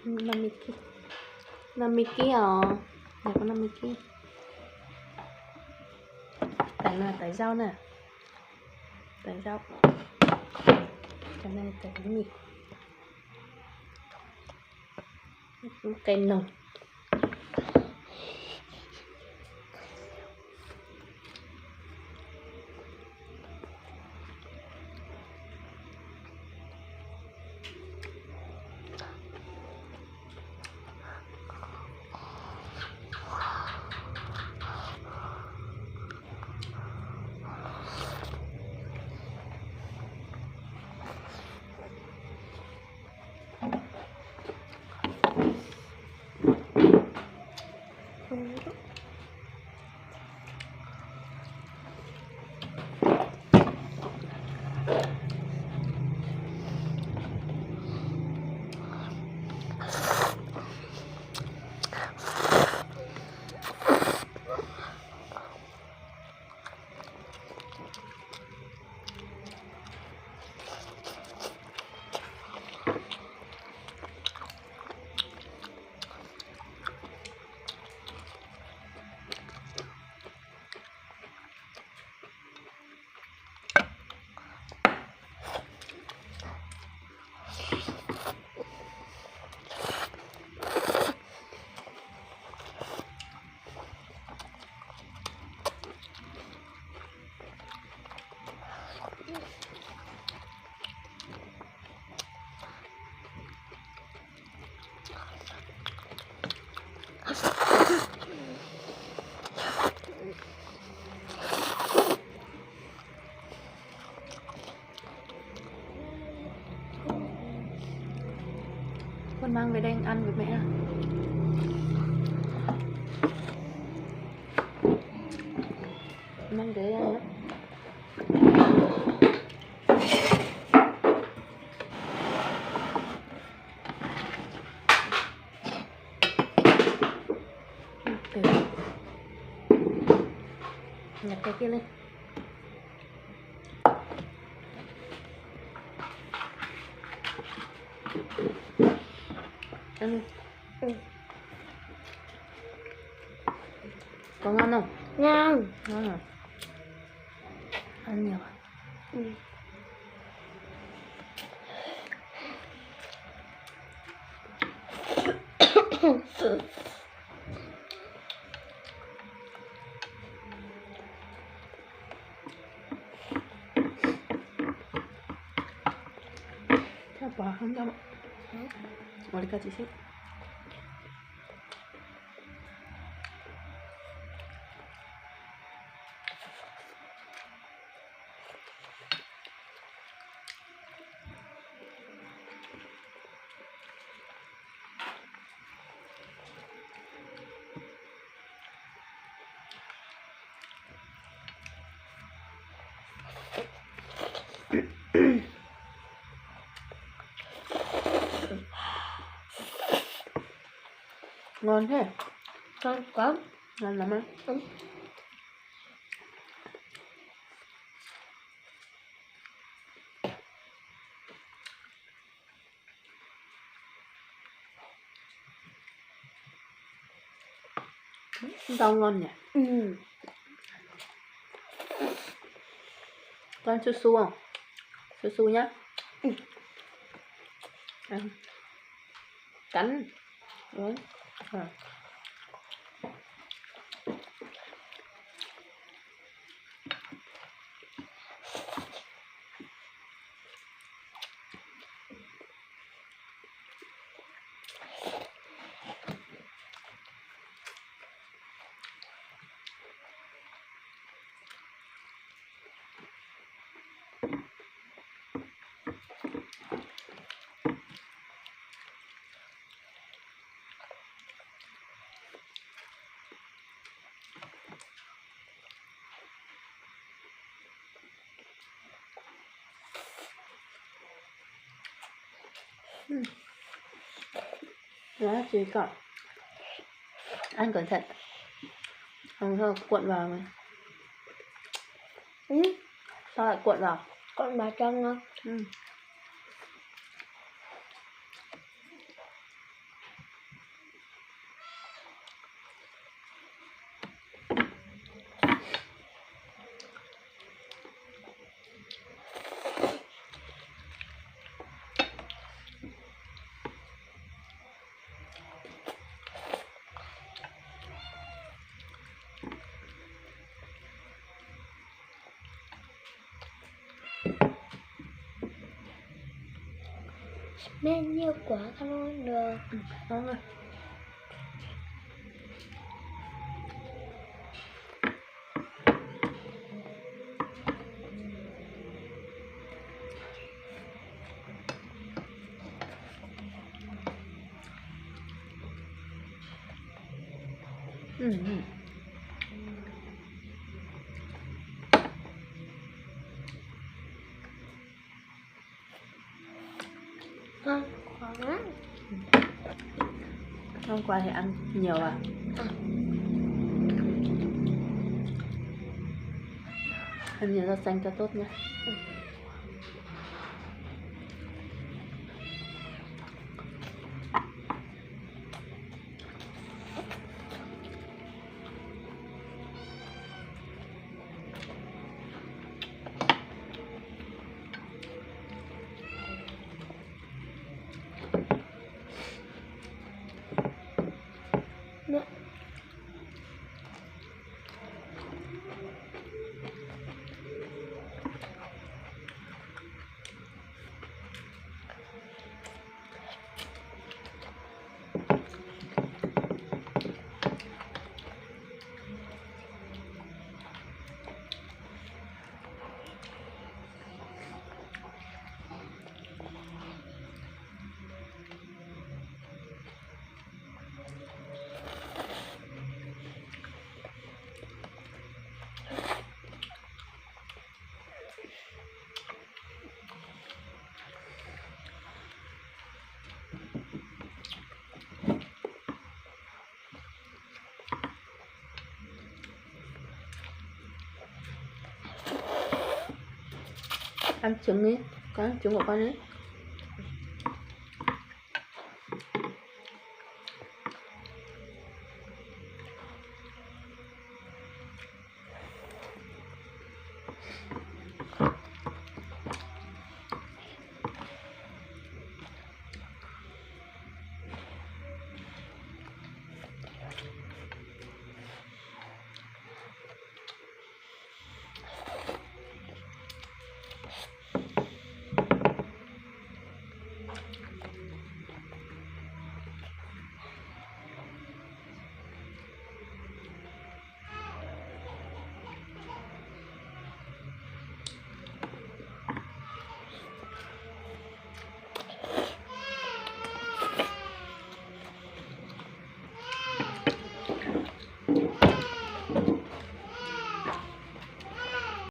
Namiki. Namiki à? Đây có Namiki. Tải rau nè. Tải rau. Cái này tải cái gì? Cây nồng. Con mang về đây ăn với mẹ à? Mang tới ăn đó. Nhặt cái kia lên. Ăn. Có ngon không? Ngon. Ngon à? Ăn nhiều à? Siapa? Enggak. Mau dikasih sih. Ngon thế. Ngon quá. Ngon lắm á. Rau ngon nhỉ? Con su su không? Su su nhá. Ăn. Cắn. Đấy. À. Đó, chỉ còn ăn cẩn thận, không thôi cuộn vào này. Sao lại cuộn vào? Cuộn vào trong không? Men nhiều quá không ăn được. Ngon rồi. Ừ. Ngon quá lắm. Hôm qua thì ăn nhiều à? Ăn nhiều rau xanh cho tốt nha. Mẹ. Ăn trứng đi, con ăn trứng của con ấy.